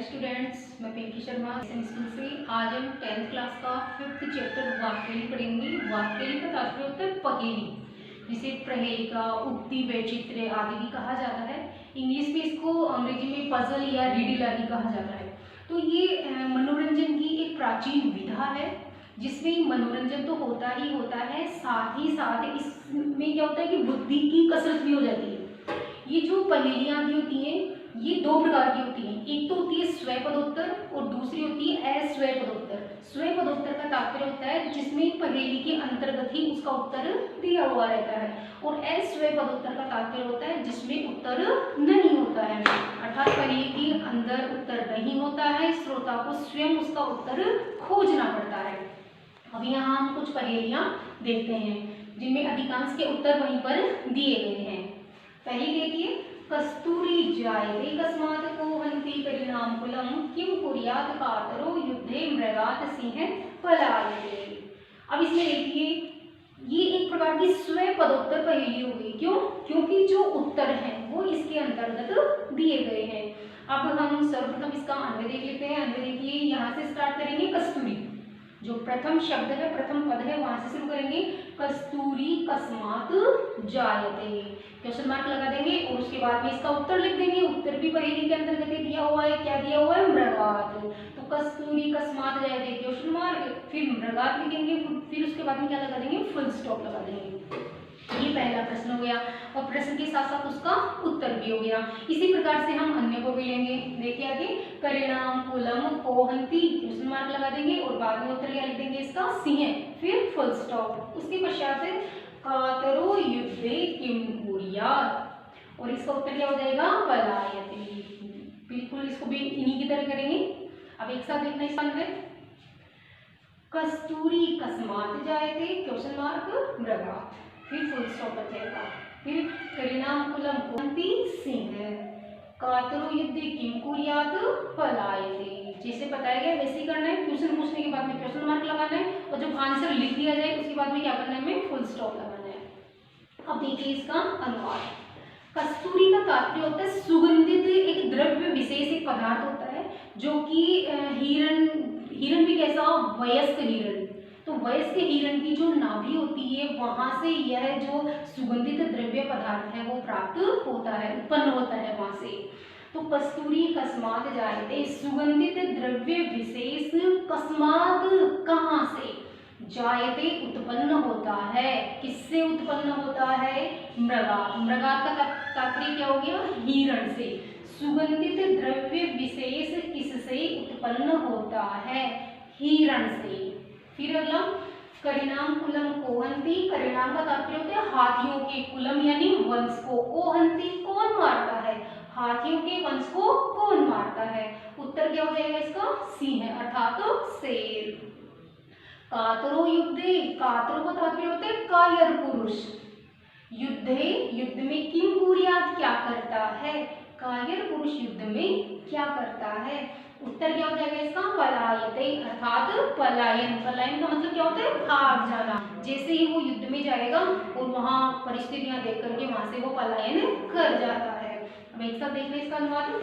Students, मैं Pinky Sharma school से। आज हम 10th क्लास का 5th चैप्टर वाक्यली पढ़ेंगे। वाक्यली का तात्पर्य होता है पहेली, जिसे प्रहेलिका, उक्ति, वैचित्र्य आदि भी कहा जाता है। इंग्लिश में इसको, अंग्रेजी में पजल या रिडल आदि कहा जाता है। तो ये मनोरंजन की एक प्राचीन विधा है, जिसमें मनोरंजन तो होता ही होता है, साथ ही साथ इसमें क्या होता है कि बुद्धि की कसरत भी हो जाती है। ये जो पहेलियाँ आदि होती हैं, ये दो प्रकार की होती हैं। एक तो होती है स्वय पदोत्तर और दूसरी होती है अस्वय पदोत्तर। स्वय पदोत्तर का तात्पर्य होता है जिसमें पहेली के अंतर्गत ही उसका उत्तर दिया हुआ रहता है, और अस्वय पदोत्तर का तात्पर्य होता है जिसमें उत्तर नहीं होता है, अर्थात पहेली के अंदर उत्तर नहीं होता है, श्रोता को स्वयं उसका उत्तर खोजना पड़ता है। अब यहाँ हम कुछ पहेलियाँ देखते हैं जिनमें अधिकांश के उत्तर वहीं पर दिए गए हैं। पहली देखिए, कस्तूरी जायते कस्मात् कोहन्ति परिणामकुलं किं कुर्यात् कातरो युद्धे मृगात् सिंह पलायते। अब इसमें देखिए, ये एक प्रकार की स्वय पदोत्तर पहेली हो गई। क्यों? क्योंकि जो उत्तर हैं वो इसके अंतर्गत दिए गए हैं। अब हम सर्वप्रथम इसका अन्वय देख लेते हैं। अन्वय देखिए, यहाँ से स्टार्ट करेंगे। कस्तूरी, जो प्रथम शब्द है, प्रथम पद है, वहां से शुरू करेंगे। कस्तूरी कस्मात् जायते, क्वेश्चन मार्क लगा देंगे और उसके बाद में इसका उत्तर लिख देंगे। उत्तर भी पहेली के अंतर्गत दिया हुआ है। क्या दिया हुआ है? मृगात्। तो कस्तूरी कस्मात् जायते क्वेश्चन मार्क, फिर मृगात् लिखेंगे, फिर उसके बाद में क्या लगा देंगे? फुल स्टॉप लगा देंगे। ये पहला प्रश्न हो गया, और प्रश्न के साथ साथ उसका उत्तर भी हो गया। इसी प्रकार से हम अन्य को भी लेंगे। देखिए आगे, करिणामकुलं कोहन्ति, क्वेश्चन मार्क लगा देंगे और बाद में उत्तर क्या लिख देंगे इसका? सिंह, फिर फुल स्टॉप। उसके पश्चात से कातरो युद्धे किं कुर्यात्, और इसका उत्तर क्या हो जाएगा? पलायते। बिल्कुल इसको भी इन्हीं की तरह करेंगे। अब एक साथ देखना इसका अन्वय। कस्तूरी कस्मात् जायते क्वेश्चन मार्क मृगात्, फिर फुल स्टॉप बच जाएगा। फिर करिणामकुलं कोहन्ति सिंह, कातरो युद्धे किं कुर्यात् पलायते। जैसे बताया गया वैसे ही करना है। क्वेश्चन पूछने के बाद में क्वेश्चन मार्क लगाना है, और जब आंसर लिख दिया जाए उसके बाद में क्या करना है? हमें फुल स्टॉप लगाना है। अब देखिए इसका अनुवाद। कस्तूरी का तात्पर्य होता है सुगंधित एक द्रव्य विशेष, एक पदार्थ होता है जो कि हिरण भी कैसा? वयस्क हिरण। तो वयस्क हिरण की जो नाभि होती है, वहां से यह जो सुगंधित द्रव्य पदार्थ है वो प्राप्त होता है, उत्पन्न होता है वहां से। तो कस्तूरी कस्मात् जायते, सुगंधित द्रव्य विशेष कस्मात्, कहाँ से? जायते, उत्पन्न होता है। किससे उत्पन्न होता है? मृगात्। मृगात् का तात्पर्य क्या हो गया? हिरण से। सुगंधित द्रव्य विशेष किससे उत्पन्न होता है? हिरण से। फिर अगला, करिणामकुलं कोहन्ति, करिणाम का तात्पर्य होता है हाथियों के, कुलम यानी वंश को, कोहन्ति कौन मारता है? हाथियों के वंश को कौन मारता है? उत्तर क्या हो जाएगा इसका? सिंह, अर्थात शेर। कातरो युद्धे, कातरो का तात्पर्य होता है कायर पुरुष। युद्धे, युद्ध में किं कुर्यात्, क्या करता है? कायर पुरुष युद्ध में क्या करता है? उत्तर क्या हो जाएगा इसका? पलायते, अर्थात पलायन। पलायन का मतलब क्या होता है? भाग जाना। जैसे ही वो युद्ध में जाएगा और वहां परिस्थितियां देख करके वहां से वो पलायन कर जाता है। अब एक साथ देख लें इसका अनुवाद।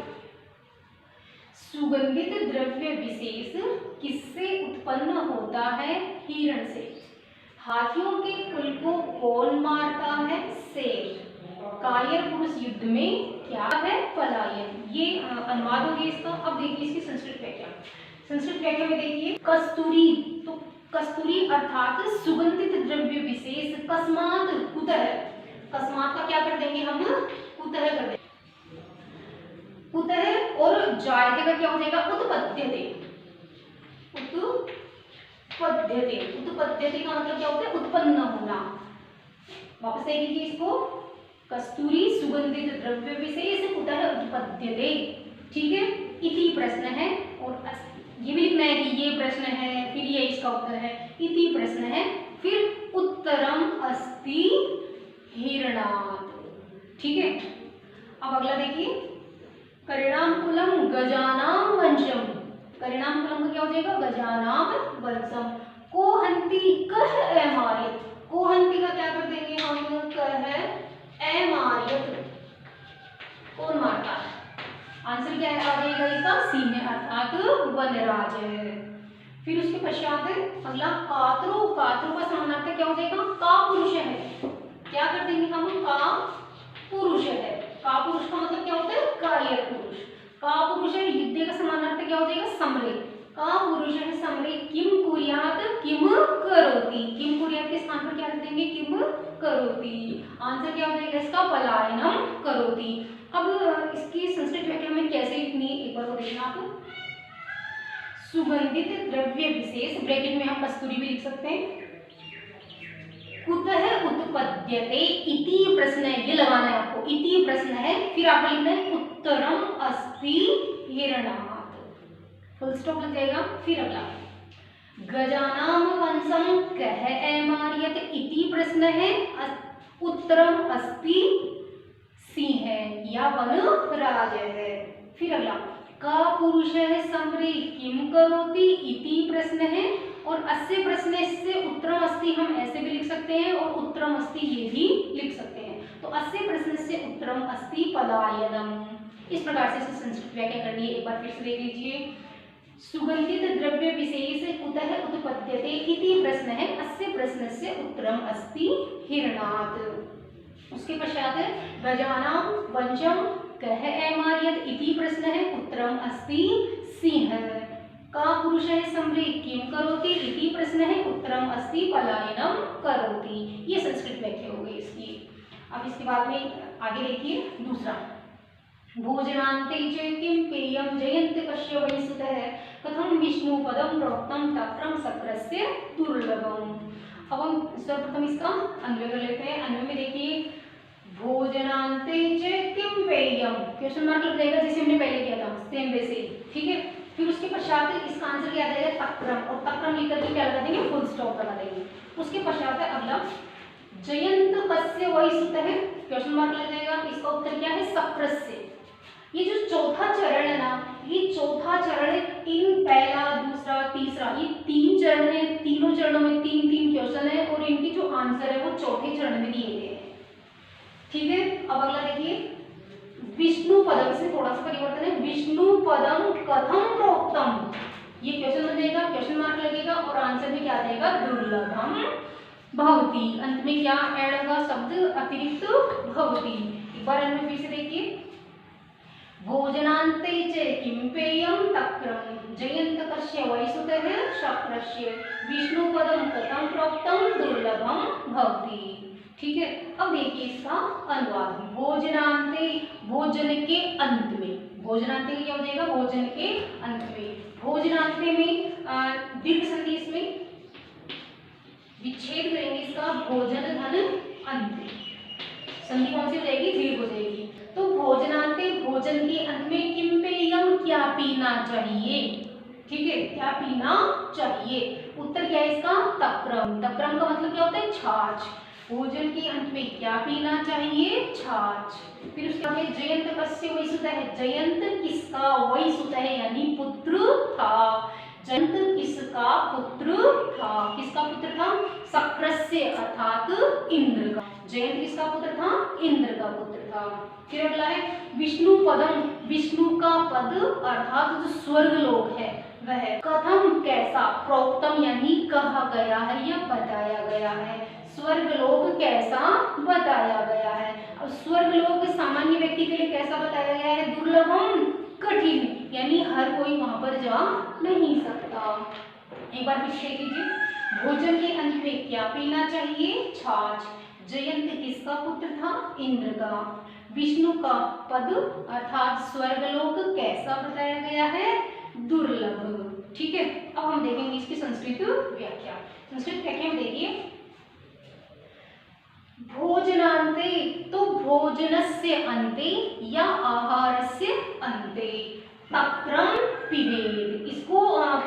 सुगंधित द्रव्य विशेष किससे उत्पन्न होता है? हिरण से। हाथियों के कुल को कौन मारता है? शेर। कायर पुरुष युद्ध में क्या है? पलायन। ये अनुवाद हो गया इसका। अब देखिए इसकी संस्कृत व्याख्या। संस्कृत व्याख्या में देखिए, कस्तूरी, तो कस्तूरी अर्थात सुगंधित द्रव्य विशेष कस्मात्, कुतः। कस्मात् का क्या कर देंगे हम? कुतः कर देंगे। कुतः, और जायते का क्या हो जाएगा? उत्पद्यते। उत्पद्यते, उत्पद्यते का मतलब क्या होता है? उत्पन्न होना। वापस देख लीजिए इसको। कस्तूरी सुगंधित द्रव्य विशेष कुतः उत्पद्यते। ठीक है, इति प्रश्न है, और ये भी लिखना है कि ये प्रश्न है, फिर ये इसका उत्तर है। इति प्रश्न है, फिर उत्तरम अस्ति हिरणात्। ठीक है, अब अगला देखिए, करिणामकुलं गजानां वंशम। करिणामकुलं का क्या हो जाएगा? गजानां वंशम। कोहन्ति कः अमार्यत्, कोहन्ति का क्या कर देंगे हम? कः अमार्यत्, कौन मारता है? आंसर क्या आ जाएगा इसका? सी में, अर्थात वनराज है। फिर उसके पश्चात अगला कातरो। कातरो का समानार्थक क्या हो जाएगा? का पुरुष है। क्या कर देंगे हम? का पुरुष है। का पुरुष का मतलब क्या होता है? कार्य पुरुष। का पुरुष है, युद्धे का समानार्थक क्या हो जाएगा? समरे। का पुरुष है समरे किम कुर्यात किम करोति। किम कुर्यात के स्थान पर क्या रख देंगे? किम करोति। आंसर क्या हो जाएगा इसका? पलायनम करोति। अब इसकी संस्कृत व्याख्या में कैसे लिखनी है एक बार वो देखना आप। सुगंधित द्रव्य विशेष, ब्रैकेट में हम कस्तूरी भी लिख सकते हैं, कुतः उत्पद्यते इति प्रश्न है, ये लगाना है आपको, इति प्रश्न है, फिर आपको लिखना है उत्तरम अस्ति हिरणात्, फुल स्टॉप लग जाएगा। फिर अगला गजानाम वंशम कह एमार्यत इति प्रश्न है, उत्तरम अस्ति सिंह या वनराज है। फिर अगला का पुरुष है समरे किम करोति इति प्रश्न है, और अस्य प्रश्न से उत्तरम अस्ति हम ऐसे भी लिख सकते हैं और उत्तरम अस्ति ये भी लिख सकते हैं। तो अस्य प्रश्न से उत्तरम अस्ति पलायनम। इस प्रकार से इसकी संस्कृत व्याख्या करनी है, एक बार फिर से देख लीजिए। सुगंधित द्रव्य विशेष कुतः उत्पद्यते इति प्रश्न है, अस्य प्रश्न से उत्तरम अस्ति हिरणात्। उसके पश्चात गजानाम वंशम कह एमार्यत इति प्रश्न है, उत्तरम अस्ति सिंह। का पुरुष है समरे किम करोति इति प्रश्न है, उत्तरम अस्ति पलायनम करोति। ये संस्कृत व्याख्या हो गई इसकी। अब इसके बाद में आगे देखिए दूसरा, भोजनान्ते च किम पेयम जयन्त कस्य वै सुतः कथम विष्णु पदम प्रोक्तम तत्रम शक्रस्य दुर्लभम। अब हम सर्वप्रथम इसका अन्वय कर लेते हैं। अन्वय में देखिए भोजनान्ते च किम पेयम, क्वेश्चन मार्क लग जाएगा जैसे हमने पहले किया था, सेम वैसे, ठीक है। फिर उसके पश्चात इसका आंसर क्या आ जाएगा? तक्रम, और तक्रम लिख करके क्या लगा देंगे? फुल स्टॉप लगा देंगे। उसके पश्चात है अगला जयंत कस्य वै सुतः, क्वेश्चन मार्क लग जाएगा, इसका उत्तर क्या है? शक्रस्य। ये जो चौथा चरण है ना, ये चौथा चरण इन पहला दूसरा तीसरा, ये तीन चरण है, तीनों चरणों में तीन तीन क्वेश्चन है और इनकी जो आंसर है वो चौथे चरण में दिए गए हैं, ठीक है। अब अगला देखिए विष्णु पदम, इसमें थोड़ा सा परिवर्तन है, विष्णु पदम कथम प्रोक्तम, ये क्वेश्चन बन जाएगा, क्वेश्चन मार्क लगेगा और आंसर में क्या आ जाएगा? दुर्लभम भवति। अंत में क्या ऐड होगा? शब्द अतिरिक्त भवति। एक बार इनमें फिर से देखिए, भोजनान्ते च किम पेयम तक्रम जयंत कस्य वै सुतः शक्रस्य विष्णु पदम कथम प्रोक्तम दुर्लभम भवति, ठीक है। अब देखिए इसका अनुवाद, भोजनान्ते, भोजन के अंत में, भोजनान्ते क्या हो जाएगा? भोजन के अंत में। भोजनान्ते में दीर्घ संधि, इसमें विच्छेद करेंगे इसका, भोजन धन अंत, संधि कौन सी हो जाएगी? दीर्घ हो जाएगी। तो भोजनान्ते, भोजन के अंत में किम पेयम, क्या पीना चाहिए, ठीक है, क्या पीना चाहिए। उत्तर क्या है इसका? तक्रम। तक्रम का मतलब क्या होता है? छाछ। भोजन के अंत में क्या पीना चाहिए? छाछ। फिर उसके बाद जयंत कस्य वै सुतः है, जयंत किसका? वै सुतः यानी पुत्र था, जयंत किसका पुत्र था? किसका पुत्र था? शक्रस्य अर्थात इंद्र का। जयंत किसका पुत्र था? इंद्र का पुत्र था। फिर अगला है विष्णु पदम, विष्णु का पद अर्थात जो स्वर्ग लोक है वह कथम कैसा, प्रोक्तम यानी कहा गया है या बताया गया है, स्वर्ग लोक कैसा बताया गया है। अब स्वर्ग लोक सामान्य व्यक्ति के लिए कैसा बताया गया है? दुर्लभम कठिन, यानी हर कोई वहां पर जा नहीं सकता। एक बार फिर देख लीजिए, भोजन के अंत में क्या पीना चाहिए? छाछ। जयंत किसका पुत्र था? इंद्र का। विष्णु का पद अर्थात स्वर्गलोक कैसा बताया गया है? दुर्लभ, ठीक है। अब हम देखेंगे इसकी संस्कृत व्याख्या। संस्कृत व्याख्या में देखिए, भोजनान्ते, तो भोजनस्य अन्ते या आहारस्य अन्ते तक्रम पिबेद, इसको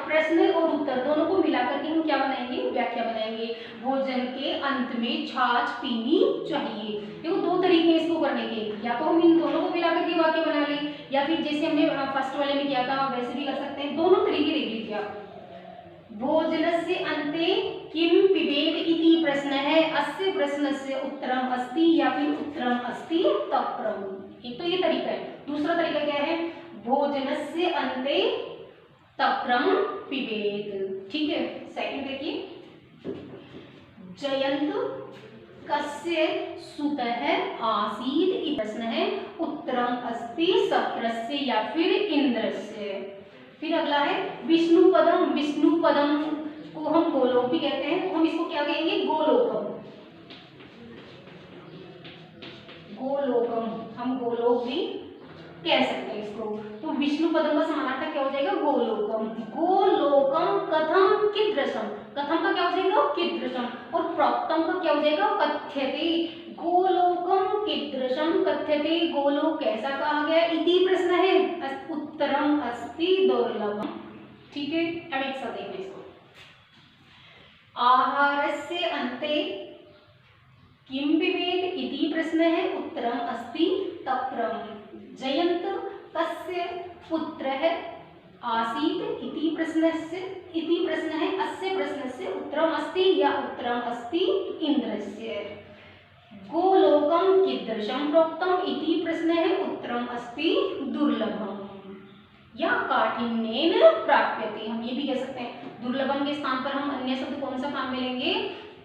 प्रश्न और उत्तर दोनों को मिलाकर के हम क्या बनाएंगे? व्याख्या बनाएंगे। भोजन के अंत में छाछ पीनी चाहिए। देखो दो तरीके हैं इसको करने के, या तो हम इन दोनों को मिलाकर के वाक्य बना लें, या फिर जैसे हमने फर्स्ट वाले में किया था वैसे भी कर सकते हैं। दोनों तरीके देख लीजिए आप। भोजनस्य अन्ते किम पिबेद इति प्रश्न है, अस्य प्रश्नस्य उत्तरम अस्ति या फिर उत्तरम अस्ति तक्रम। एक तो ये तरीका है। दूसरा तरीका क्या है? अन्ते तक्रम पिबेत। ठीक है, सेकंड देखिए, जयंत कस्य सुतः आसीत् इति प्रश्न है, उत्तरम अस्ति शक्रस्य या फिर इंद्रस्य। फिर अगला है विष्णुपदम। विष्णुपदम को हम गोलोक भी कहते हैं, तो हम इसको क्या कहेंगे, गोलोकम। गोलोकम हम गोलोक भी कह सकते हैं इसको। तो विष्णु पदम का समानार्थक क्या हो जाएगा, गोलोकम। गोलोकम कथम कीदृशम, कथम का क्या हो जाएगा, कीदृशम, और प्रोक्तम का क्या हो जाएगा, कथ्यते। गोलोकम कीदृशम कथ्यते, गोलोक कैसा कहा गया, इति प्रश्न है, उत्तरम अस्ति दुर्लभम। ठीक है, अब एक साथ देखो इसको। आहारस्य अन्ते किम पिबेत इति प्रश्न है, उत्तरम अस्ति तक्रम। जयंत कस्य पुत्रः आसीत् इति प्रश्नस्य, इति प्रश्न है, अस्य प्रश्नस्य उत्तरम अस्ति या उत्तरम अस्ति इंद्रस्य। गोलोकम कीदृशम प्रोक्तम इति प्रश्न है, उत्तरम अस्ति दुर्लभम या काठिन्येन प्राप्यते। हम ये भी कह सकते हैं, दुर्लभम के स्थान पर हम अन्य शब्द कौन सा काम में लेंगे,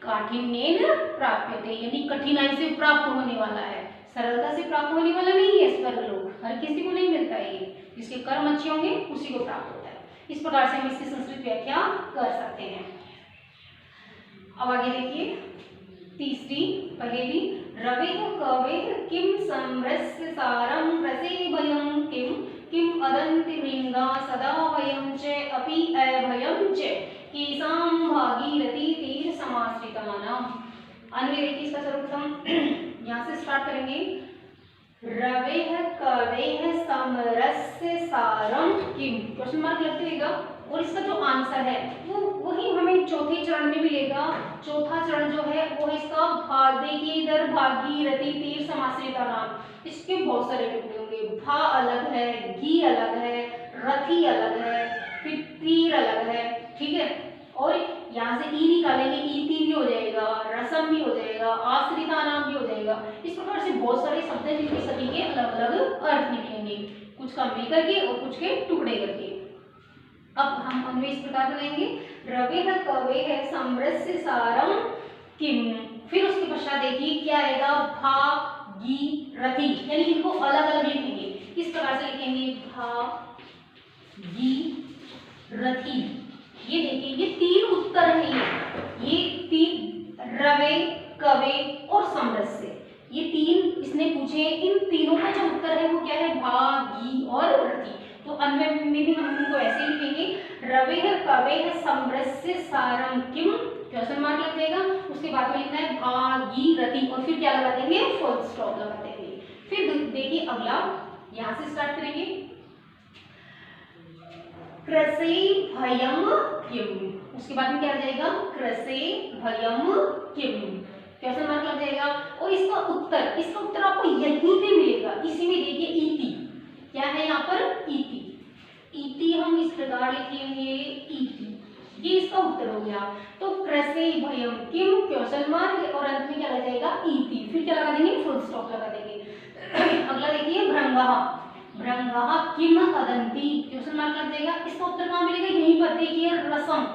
काठिन्येन प्राप्यते, यानी कठिनाई से प्राप्त होने वाला है, सरलता से प्राप्त होने वाला नहीं है स्वर्गलोक, हर किसी को नहीं मिलता है ये, जिसके कर्म अच्छे होंगे उसी को प्राप्त होता है। इस प्रकार से हम इसकी संस्कृत व्याख्या कर सकते हैं। अब आगे देखिए, तीसरी पहेली, रवेह कवेह किम समरस्य सारम रसे भयं किम किम अदन्ति भृंगा सदा भयं च अपि अभयं च केसां भागीरथी तीर समाश्रितानाम। अन्वय देखिए इसका सर्वप्रथम यहाँ से स्टार्ट करेंगे, रवेह कवेह समरस्य सारम किम, क्वेश्चन मार्क लगते रहेगा, और इसका जो आंसर है वो वही हमें चौथे चरण में मिलेगा। चौथा चरण जो है वो है इसका देखिए इधर, भागीरथी तीर समाश्रिता नाम, इसके बहुत सारे टुकड़े होंगे, भा अलग है, गी अलग है, रथी अलग है, फिर तीर अलग है। ठीक है, और यहाँ से ई निकालेंगे, ईति भी हो जाएगा, रसम भी हो जाएगा, आश्रिता नाम भी हो जाएगा। इस प्रकार से बहुत सारे शब्द हैं जिनके सभी के अलग अलग अर्थ निकलेंगे, कुछ का मिलकर के और कुछ के टुकड़े करके। अब हम अन्वय इस प्रकार बनाएंगे, रवेह कवेह समरस्य सारम किम, फिर उसके पश्चात देखिए क्या आएगा, भा गी रथी, यानी इनको अलग अलग लिखेंगे। किस प्रकार से लिखेंगे, भा गी रथी। ये देखिए ये तीन उत्तर है, ये तीन रवे कवे और समरस्य, ये तीन इसने पूछे, इन तीनों का जो उत्तर है वो क्या है, भा गी और रथी। तो अन्वय में भी हम इनको ऐसे लिखेंगे, रवेह कवेह समरस्य सारम किम, क्वेश्चन मार्क लग जाएगा, उसके बाद में लिखना है भागी रथी, और फिर क्या लगा देंगे, फुल स्टॉप लगा देंगे। फिर देखिए अगला, यहाँ से स्टार्ट करेंगे, क्रसे भयम किम, उसके बाद में क्या आ जाएगा, क्रसे भयम किम, क्वेश्चन मार्क लग जाएगा, और इसका उत्तर आपको यहीं पे मिलेगा, इसी में देखिए इति, क्या है यहाँ पर, इति। इति हम इस प्रकार लिखेंगे, इति, ये इसका उत्तर हो गया। तो क्रसे भयम किम, क्वेश्चन मार्क, और अंत में क्या लग जाएगा, इति, फिर क्या लगा देंगे, फुल स्टॉप लगा देंगे। अगला देखिए, भृंगः, भृंगः किम अदन्ति, क्वेश्चन मार्क लग जाएगा, इसका उत्तर कहाँ मिलेगा, यहीं पर देखिए, रसम,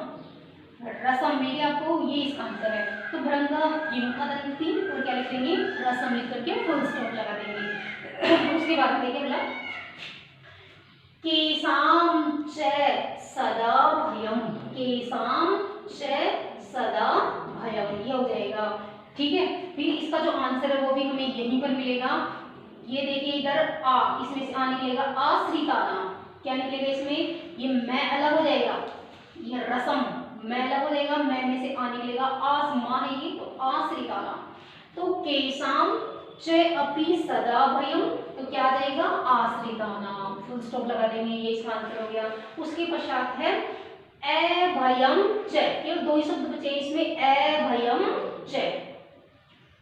रसम मिले आपको, ये इसका आंसर है। तो भृंगः किम अदन्ति, और क्या लिख देंगे, रसम लिख करके फुल स्टॉप लगा देंगे। उसके बाद देखिए अगला, केसाम च सदा भयम, केसाम च सदा भयम, ये हो जाएगा। ठीक है, फिर इसका जो आंसर है वो भी हमें यहीं पर मिलेगा। ये देखिए इधर आ, इसमें से आ निकलेगा आश्रिता नाम, क्या निकलेगा इसमें, ये मैं अलग हो जाएगा, ये रसम मैं अलग हो जाएगा, मैं में से आ निकलेगा, आस माँ है ये, तो आश्रिता नाम। तो केसाम च अपि सदा भयम, तो क्या आ जाएगा, आश्रिता नाम, फुल स्टॉप लगा देंगे, ये इसका आंसर हो गया। उसके पश्चात है अभयम च, केवल दो ही शब्द बचे इसमें, अभयम च,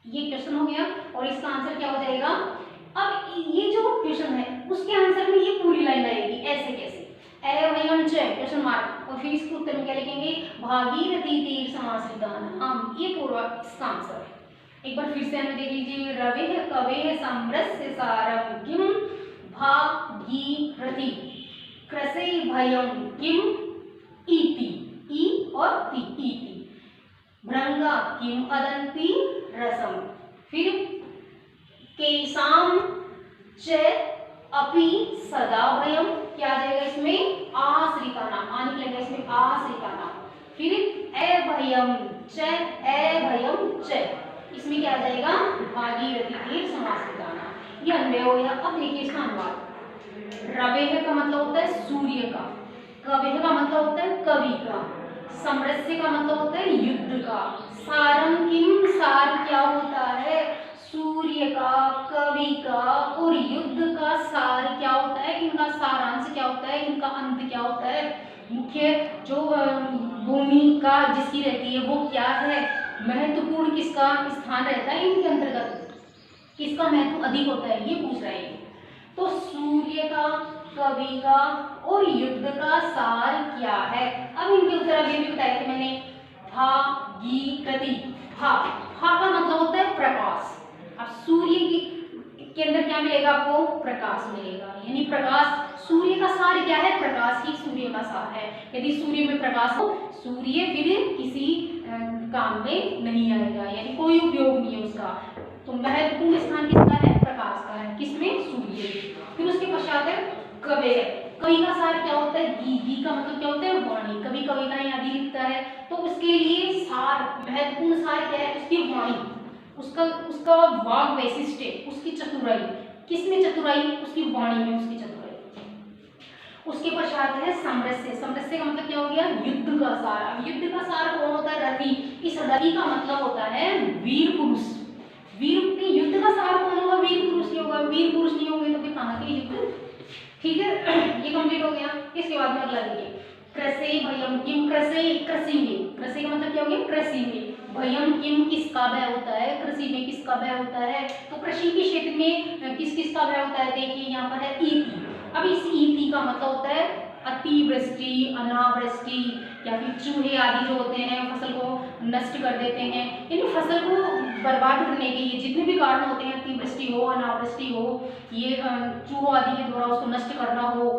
ये क्वेश्चन हो गया, और इसका आंसर क्या हो जाएगा। अब ये जो क्वेश्चन है उसके आंसर में ये पूरी लाइन आएगी, ऐसे कैसे, अभयम च क्वेश्चन मार्क, और फिर इसके उत्तर में क्या लिखेंगे, भागीरथी तीर समाश्रिता नाम, ये पूरा इसका आंसर है। एक बार फिर से हमें देख लीजिए, रवेह कवेह समरस्य सारम किम भागीरथी, कृषे भयम किम इति, ई और ती, इति। भृंगा किम अदंती रसम। फिर केशाम च अपि सदा भयम, क्या आ जाएगा इसमें, आश्रिता नाम, आ निकलेगा इसमें आश्रिता नाम। फिर अभयम च, अभयम च, इसमें क्या आ जाएगा, भागीरथी तीर समाश्रिता नाम। ये अन्वय हो गया। अब देखिए इसका अनुवाद। रवेह का मतलब होता है सूर्य का, कवेह का मतलब होता है कवि का, समरस्य का मतलब होता है युद्ध का, सारम किम, सार क्या होता है, सूर्य का, कवि का और युद्ध का सार क्या होता है, इनका सारांश क्या होता है, इनका अंत क्या होता है, मुख्य जो भूमिका जिसकी रहती है वो क्या है, महत्वपूर्ण किसका स्थान रहता है इनके अंतर्गत, किसका महत्व अधिक होता है, ये पूछ रहे हैं। तो सूर्य का, कवि का और युद्ध का सार क्या है। अब इनके उत्तर अभी भी बताए थे मैंने। भागीरथी, भा, भा का मतलब होता है प्रकाश। अब सूर्य के अंदर क्या मिलेगा आपको, प्रकाश मिलेगा, यानी प्रकाश, सूर्य का सार क्या है, प्रकाश ही सूर्य का सार है। यदि सूर्य में प्रकाश हो, सूर्य फिर किसी काम में नहीं आएगा, यानी कोई उपयोग नहीं है उसका। तो महत्वपूर्ण स्थान किसका है, प्रकाश का है, किसमें, सूर्य। फिर उसके पश्चात है कवि। कवि का सार क्या होता है, गी का मतलब क्या होता है, वाणी। कवि कविताएं आदि लिखता है तो उसके लिए सार, महत्वपूर्ण सार क्या है, उसकी वाणी, उसका वाग वैशिष्ट्य, उसकी चतुराई। किसमें चतुराई, उसकी वाणी में उसकी चतुराई। उसके पश्चात है समरस्य। समरस्य का मतलब क्या हो गया, युद्ध का सार। अब युद्ध का सार कौन होता है, रथी। इस रथी का मतलब होता है वीर पुरुष। वीर, युद्ध का सार कौन होगा, वीर पुरुष ही होगा। वीर पुरुष नहीं होंगे तो फिर कहाँ के युद्ध। ठीक है, ये कंप्लीट हो गया। इसके बाद में अगला देखिए, कृषे भयम किम, कृषे, कृषि में, कृषि का मतलब क्या हो गया, कृषि में। भयम किम, किसका भय होता है, कृषि में किसका भय होता है, तो कृषि के क्षेत्र में किस किस का भय होता है, देखिए यहाँ पर है इति। अब इस इति का मतलब होता है अतिवृष्टि, अनावृष्टि, या फिर चूहे आदि जो होते हैं फसल को नष्ट कर देते हैं, यानी फसल को बर्बाद करने के ये जितने भी कारण होते हैं, अतिवृष्टि हो, अनावृष्टि हो, ये चूहों आदि के द्वारा उसको नष्ट करना हो,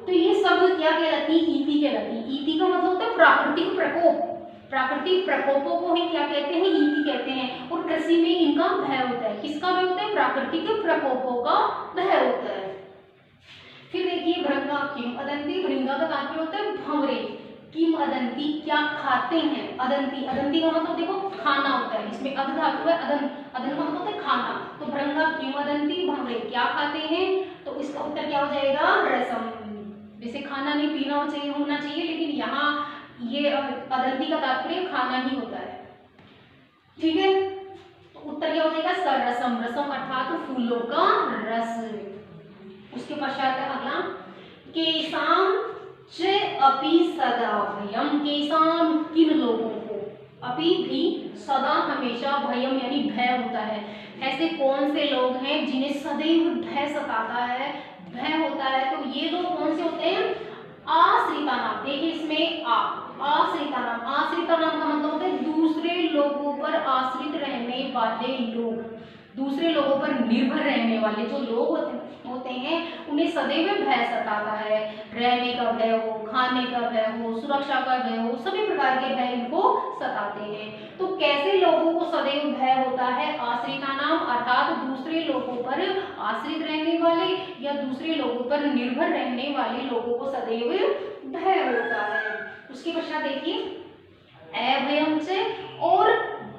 तो ये सब क्या कहलाती है, ईति कहलाती। ईति का मतलब होता है प्राकृतिक प्रकोप। प्राकृतिक प्रकोपों को ही क्या कहते हैं, ईति कहते हैं। और कृषि में इनका भय होता है, किसका भय होता है, प्राकृतिक प्रकोपों का भय होता है। फिर देखिए भृंगा किम अदंती, भृंगा का तात्पर्य होता है भंवरे। किम अदंती, क्या खाते हैं, अदंती, अदंती का मतलब देखो खाना होता है, इसमें अद धातु है, अदन, अदन का मतलब होता है खाना। तो भृंगा किम अदंती, भंवरे क्या खाते हैं, तो इसका उत्तर क्या हो जाएगा, रसम। जैसे खाना नहीं पीना होना चाहिए, लेकिन यहाँ ये अदंती का तात्पर्य खाना ही होता है। ठीक है, तो उत्तर क्या हो जाएगा, सरसम। रसम अर्थात फूलों का रस। उसके पश्चात है अगला, केशाम च अपि सदा भयम। केशाम किन लोगों को, अपि भी, सदा हमेशा, भयम यानी भय होता है। ऐसे कौन से लोग हैं जिन्हें सदैव भय सताता है, भय होता है, तो ये लोग कौन से होते हैं, आश्रिता नाम। देखिए इसमें आश्रिता नाम, आश्रिता नाम का मतलब होता है दूसरे लोगों पर आश्रित रहने वाले लोग, दूसरे लोगों पर निर्भर रहने वाले जो लोग होते हैं उन्हें सदैव भय सताता है। रहने का भय हो, खाने का भय हो, सुरक्षा का भय हो, सभी प्रकार के भय इनको सताते हैं। तो कैसे लोगों को सदैव भय होता है, आश्रिता नाम अर्थात दूसरे लोगों पर आश्रित रहने वाले या दूसरे लोगों पर निर्भर रहने वाले लोगों को सदैव भय होता है। उसके पश्चात देखिए अभयम से, और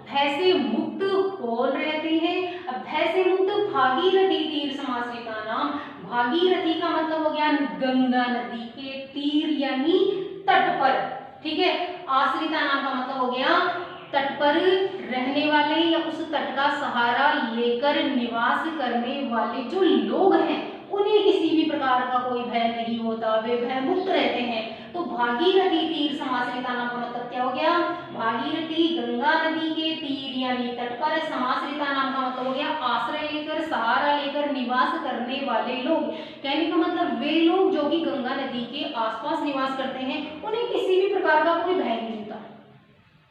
भय से मुक्त कौन रहते हैं, अब भय से मुक्त भागीरथी तीर समाश्रिता नाम। भागीरथी का मतलब हो गया गंगा नदी के तीर यानी तट पर। ठीक है, आश्रिता नाम का मतलब हो गया तट पर रहने वाले या उस तट का सहारा लेकर निवास करने वाले जो लोग हैं उन्हें किसी भी प्रकार का कोई भय नहीं होता, वे भय मुक्त रहते हैं। तो भागीरथी तीर समाश्रिता नाम का मतलब क्या हो गया, भागीरथी गंगा नदी के तीर यानी तट पर, समाश्रिता नाम का मतलब हो गया आश्रय लेकर, सहारा लेकर निवास करने वाले लोग। कहने का मतलब वे लोग जो कि गंगा नदी के आसपास निवास करते हैं उन्हें किसी भी प्रकार का कोई भय नहीं होता।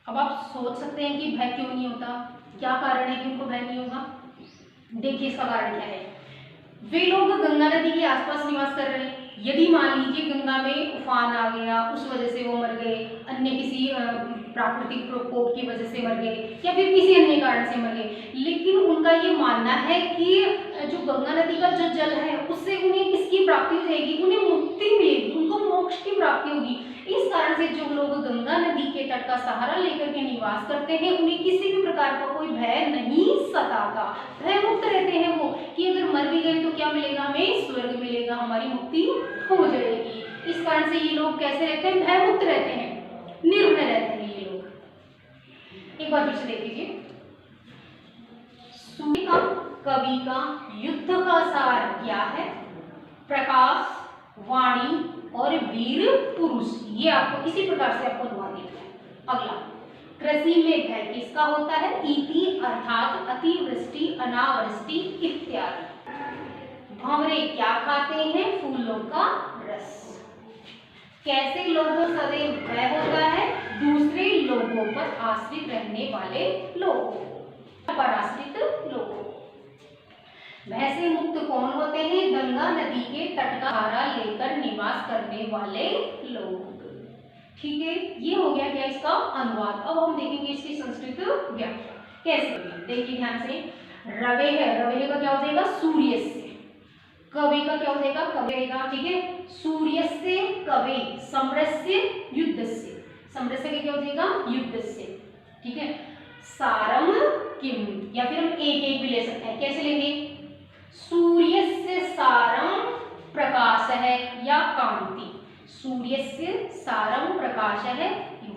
अब आप सोच सकते हैं कि भय क्यों नहीं होता, क्या कारण है कि उनको भय नहीं होगा। देखिए इसका कारण क्या है, वे लोग गंगा नदी के आसपास निवास कर रहे हैं, यदि मान लीजिए गंगा में उफान आ गया, उस वजह से वो मर गए, अन्य किसी प्राकृतिक प्रकोप की वजह से मर गए या फिर किसी अन्य कारण से मर गए, लेकिन उनका ये मानना है कि जो गंगा नदी का जो जल है उससे उन्हें किसकी प्राप्ति हो जाएगी, उन्हें मुक्ति मिलेगी, उनको मोक्ष की प्राप्ति होगी। इस कारण से जो लोग गंगा नदी के तट का सहारा लेकर के निवास करते हैं उन्हें किसी भी प्रकार का कोई भय नहीं सताता, भय मुक्त रहते हैं वो, कि अगर मर भी गए तो क्या मिलेगा, हमें स्वर्ग मिलेगा, हमारी मुक्ति हो जाएगी। इस कारण से ये लोग कैसे रहते हैं, भय मुक्त रहते हैं, निर्भय रहते हैं ये लोग। एक बार फिर से देख लीजिए, सूर्य का, कवि का युद्ध का सार क्या है, प्रकाश, वाणी और वीर पुरुष। ये आपको इसी प्रकार से आपको अनुवाद देना है। अगला, कृषि में भय किसका होता है, इति अर्थात अतिवृष्टि, अनावृष्टि इत्यादि। भंवरे क्या खाते हैं, फूलों का रस। कैसे लोगों सदैव भय होता है, दूसरे लोगों पर आश्रित रहने वाले लोगों, पर आश्रित लोगों। भय से मुक्त कौन होते हैं, गंगा नदी के तट का सहारा लेकर निवास करने वाले लोग। ठीक है, ये हो गया क्या इसका अनुवाद। अब हम देखेंगे इसकी संस्कृत व्याख्या कैसे। देखिए ध्यान से, रवे है, रवे का क्या हो जाएगा, सूर्य से। कवि का क्या हो जाएगा, कवि रहेगा, ठीक है। सूर्य से कवि, समरस्य युद्ध से, समरस्य का क्या हो जाएगा, युद्ध से, ठीक है। सारम किम, या फिर हम एक एक भी ले सकते हैं, कैसे लेंगे, सूर्य से सारम प्रकाश है या कांति, सूर्य से सारम प्रकाश है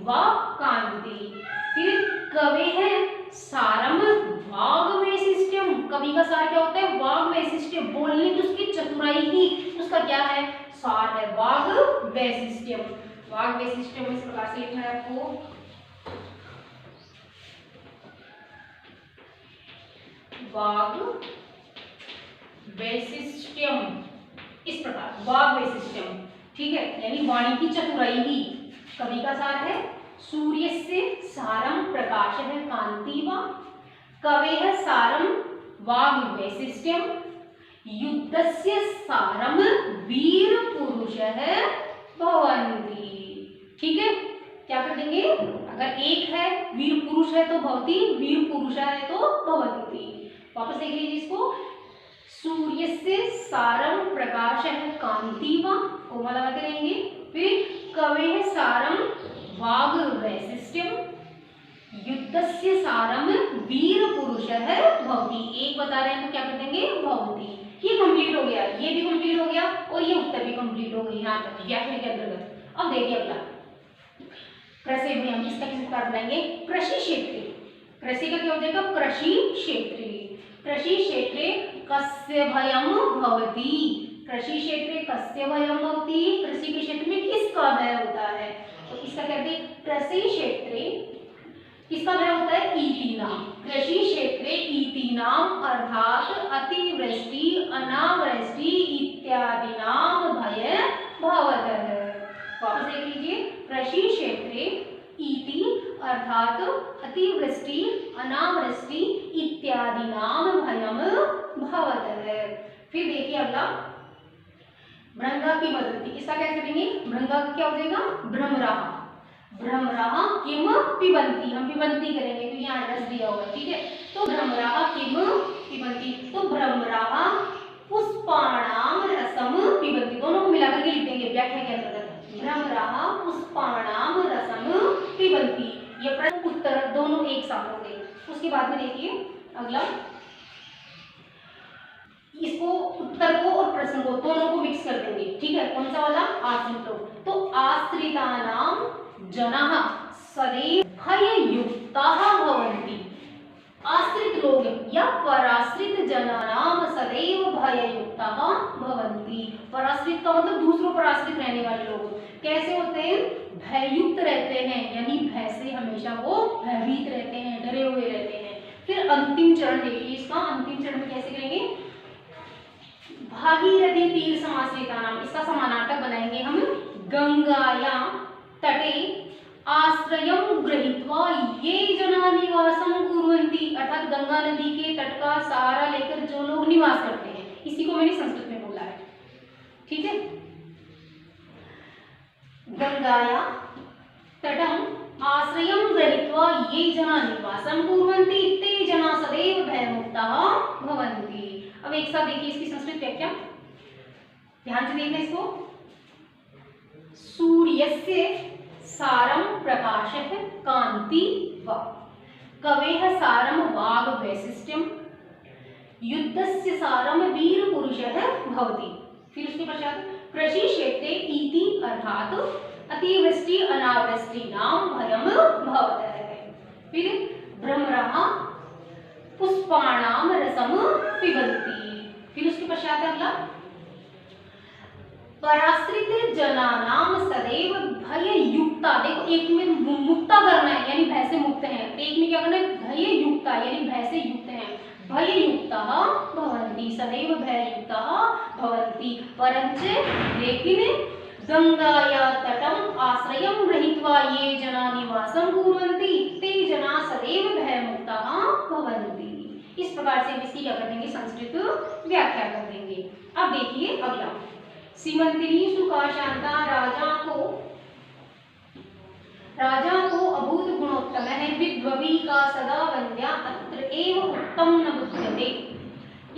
व कांति। फिर कवि है सारम वाग वैशिष्ट्यम, कवि का सार क्या होता है, वाग वैशिष्ट्य, बोलने की उसकी चतुराई ही उसका क्या है, सार है, वाग वैशिष्ट्यम। वाग वैशिष्ट्यम इस प्रकार से लिखना है आपको, वाग वैशिष्ट्यम, इस प्रकार वाग वैशिष्ट्यम, ठीक है, यानी वाणी की चतुराई ही कवि का सार है। सूर्य से सारम प्रकाश है कांति व, कवि है सारम वाग वैशिष्ट्यम, युद्धस्य सारम वीर पुरुष है भवन्ति। ठीक है, क्या कर देंगे, अगर एक है वीर पुरुष है तो भवती, वीर पुरुष है तो भवन्ति। वापस देख लीजिए इसको, सूर्य से सारम प्रकाश है कांति व, कोमा लगाते रहेंगे। फिर कवि है सारम वाग वैशिष्ट्यम, युद्धस्य सारम वीर पुरुष है भवती। एक बता रहे हैं तो क्या कर देंगे, भवती। ये कंप्लीट हो गया, ये भी कंप्लीट हो गया और ये उत्तर भी कंप्लीट हो गई यहाँ तक व्याख्या के अंतर्गत। अब देखिए अगला, कृषि में हम इसका किस प्रकार बनाएंगे, कृषि क्षेत्र। कृषि का क्या हो जाएगा, कृषि क्षेत्र। कृषि क्षेत्रे कस्य भयम भवति, कृषि क्षेत्रे कस्य भयम भवति, कृषि के क्षेत्र में किसका भय होता है, तो इसका कहते हैं कृषि क्षेत्रे किसका भय होता है, ईतीनाम। कृषि क्षेत्रे ईतीनाम अर्थात अतिवृष्टि, अनावृष्टि इत्यादिनाम भय भवतः। वापस देख लीजिए, कृषि क्षेत्रे इति अर्थात अतिवृष्टि, अनावृष्टि इत्यादि नाम भयम भवतः। फिर देखिए अगला, भृंगा की बदलती, इसका कैसे करेंगे, भृंगा का क्या हो जाएगा, भ्रमराः। भ्रमराः किम पिबन्ति, हम पिबन्ति करेंगे तो यहाँ रस दिया होगा, ठीक है। तो भ्रमराः किम पिबन्ति, तो भ्रमराः पुष्पाणाम रसम पिबन्ति, दोनों को मिलाकर के लिख देंगे व्याख्या के अंतर्गत। भ्रमराः पुष्पाणाम रसम पिबन्ति, ये प्रश्न उत्तर दोनों एक साथ हो गए। उसके बाद में देखिए अगला, इसको उत्तर को और प्रश्न को दोनों को मिक्स कर देंगे, ठीक है। कौन सा वाला, आश्रितो, तो आश्रितानाम जनाः सदैव भययुक्ताः भवन्ति। आश्रित लोग या पराश्रित जनानाम सदैव भययुक्ताः भवन्ति। पराश्रित का मतलब दूसरों पर आश्रित रहने वाले लोग कैसे होते हैं, भययुक्त रहते हैं, यानी भय से हमेशा वो भयभीत रहते हैं, डरे हुए रहते हैं। फिर अंतिम चरण देखिए इसका, अंतिम चरण में कैसे करेंगे, भागीरथी तीर समाश्रिता नाम, इसका समानार्थक बनाएंगे हम, गंगाया तटे आश्रयम गृहीत्वा ये जना निवासम कुर्वन्ति, अर्थात गंगा नदी के तट का सहारा लेकर जो लोग निवास करते हैं, इसी को मैंने संस्कृत में बोला है, ठीक है। तटम आश्रयं गृहीत्वा ये जना निवासं कुर्वन्ति ते जना सदैव भयमुक्ताः भवन्ति। अब एक साथ देखिए इसकी संस्कृत व्याख्या, ध्यान से देखना इसको। सूर्यस्य सारं प्रकाशः कांति वा, कवेः सारं वाग् वैशिष्ट्यं, युद्धस्य सारं वीर पुरुषः भवति। फिर उसके पश्चात कृषि क्षेत्रे इति अर्थात अतिवृष्टि अनावृष्टिनां भयं भवतः। फिर भ्रमरः पुष्पाणां रसं पिबन्ति। फिर उसके पश्चात अगला पराश्रित जनानां सदैव भय युक्ता, देखो एक में मुक्ता करना है यानी भय से मुक्त है, एक में क्या करना है भय युक्ता यानी भय से युक्त है। भय युक्ताः भवन्ति, सदैव भय युक्ताः भवन्ति, परंच लेकिन गंगाया तटम आश्रयं गृहीत्वा ये जना निवासं कुर्वन्ति ते जना सदैव भयमुक्ताः भवन्ति। इस प्रकार से इसकी क्या कर देंगे संस्कृत व्याख्या कर देंगे। अब देखिए अगला, सीमंतिनी सुखाशांता राजा को अभूत गुणोत्तम है, विद्ववी का सदा वंद्या अत्र एव उत्तम न बुध्यते।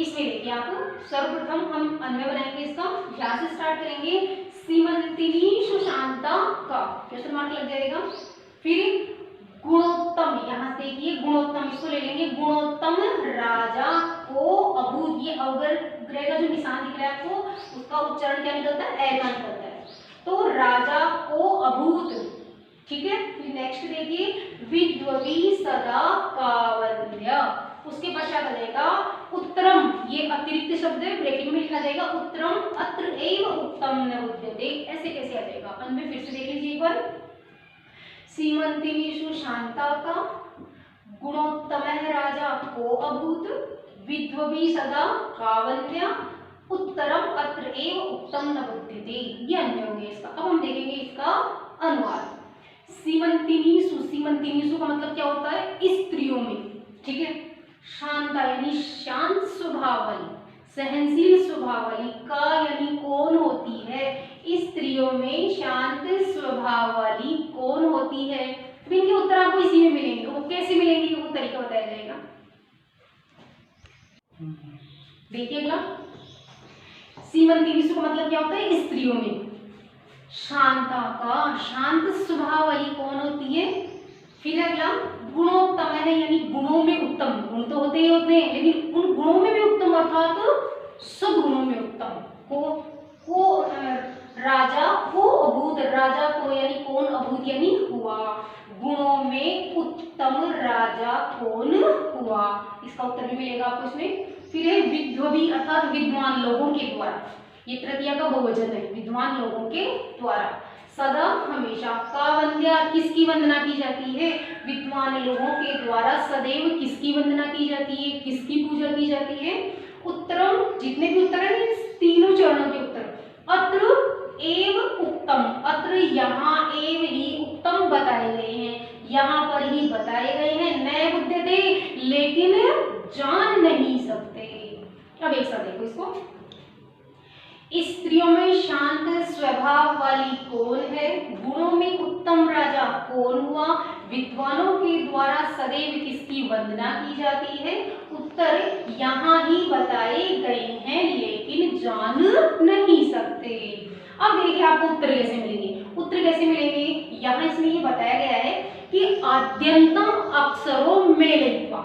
इसमें देखिए आप सर्वप्रथम हम अन्वय बनाएंगे, इसका ध्यान से स्टार्ट करेंगे। सीमंतिनी सुशांता का क्वेश्चन मार्क लग जाएगा। फिर गुणोत्तम, यहाँ से देखिए गुणोत्तम इसको ले लेंगे, गुणोत्तम राजा को अभूत, ये अवगर ग्रह का जो निशान दिख रहा है आपको उसका उच्चारण क्या निकलता है ए का निकलता है, तो राजा को अभूत, ठीक है। फिर नेक्स्ट देखिए विद्ववी सदा कावन्य, उसके पश्चात आ जाएगा उत्तरम, ये अतिरिक्त शब्द है ब्रैकेट में लिखा जाएगा उत्तरम अत्र एव उत्तम न बुध्यते। ऐसे कैसे आ जाएगा अन्वय फिर से देख लीजिए एक बार। सीमंतिनी सुशांता का गुणोत्तम है राजा को अभूत, विद्ववी सदा कावन्या उत्तरम अत्र एव उत्तम न बुध्यते, ये अन्वय हो गया इसका। अब हम देखेंगे इसका अनुवाद। सीमंतिनीसु, सीमंतिनीसु का मतलब क्या होता है स्त्रियों में, ठीक है। शांता यानी शांत स्वभाव वाली, सहनशील स्वभाव वाली, का यानी कौन होती है, स्त्रियों में शांत स्वभाव वाली कौन होती है। तो इनके उत्तर आपको इसी में मिलेंगे, वो कैसे मिलेंगे वो तरीका बताया जाएगा। देखिए अगला, सीमंतिनीसु का मतलब क्या होता है स्त्रियों में, शांता का शांत स्वभाव वाली कौन होती है। फिर अगला गुणोत्तम है यानी गुणों में उत्तम, गुण तो होते ही होते हैं लेकिन उन गुणों में भी उत्तम अर्थात सब गुणों में उत्तम को राजा को अभूत, राजा को यानी कौन अभूत यानी हुआ, गुणों में उत्तम राजा कौन हुआ, इसका उत्तर भी मिलेगा आपको इसमें। फिर है विद्ववी अर्थात विद्वान लोगों के द्वारा, ये तृतीया का बहुवचन है, विद्वान लोगों के द्वारा, सदा हमेशा, का वंद्या किसकी वंदना की जाती है, विद्वान लोगों के द्वारा सदैव किसकी वंदना की जाती है, किसकी पूजा की जाती है। उत्तरम, जितने भी उत्तर हैं तीनों चरणों के उत्तर, अत्र एव उत्तम, अत्र यहाँ एव ही उत्तम बताए गए हैं, यहाँ पर ही बताए गए हैं, नए बुद्धते लेकिन जान नहीं सकते। अब एक साथ देखो इसको, स्त्रियों में शांत स्वभाव वाली कौन है, गुणों में उत्तम राजा कौन हुआ, विद्वानों के द्वारा सदैव किसकी वंदना की जाती है। उत्तर यहाँ ही बताए गए हैं लेकिन जान नहीं सकते। अब देखिए आपको उत्तर कैसे मिलेंगे, उत्तर कैसे मिलेंगे, यहाँ इसमें ये बताया गया है कि आद्यंतम अक्षरों में लिखवा,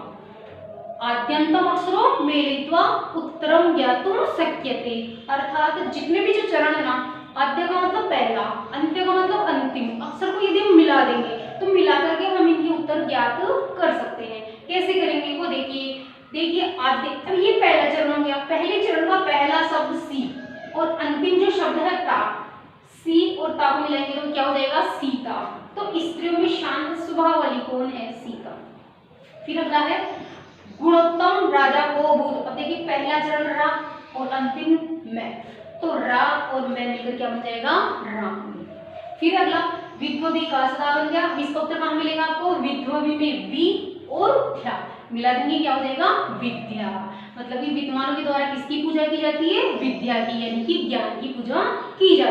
आद्यंतम अक्षरों में लिखवा उत्तरम ज्ञातुम शक्यते, अर्थात जितने भी जो चरण है ना, आद्य का मतलब पहला, अंत्य का मतलब अंतिम, अक्षर को यदि हम मिला देंगे तो मिला करके हम इनके उत्तर ज्ञात कर सकते हैं। कैसे करेंगे वो देखिए, देखिए आद्य, अब ये पहला चरण हो गया, पहले चरण का पहला शब्द सी और अंतिम जो शब्द है ता, सी और ता को मिलाएंगे तो क्या हो जाएगा सीता। तो स्त्रियों में शांत स्वभाव वाली कौन है, सीता। फिर अगला है गुणोत्तम राजा को भूत, अब देखिए पहला चरण रा और अंतिम मैं, तो रा और मैं मिलकर क्या बन जाएगा राम। फिर अगला विद्ववी का सदा बन गया, इसका उत्तर कहाँ मिलेगा आपको, विद्ववी में वी और ध्या मिला देंगे क्या हो जाएगा विद्या, मतलब कि विद्वानों के द्वारा किसकी पूजा की जाती है, विद्या की, यानी कि ज्ञान की पूजा की जाती है।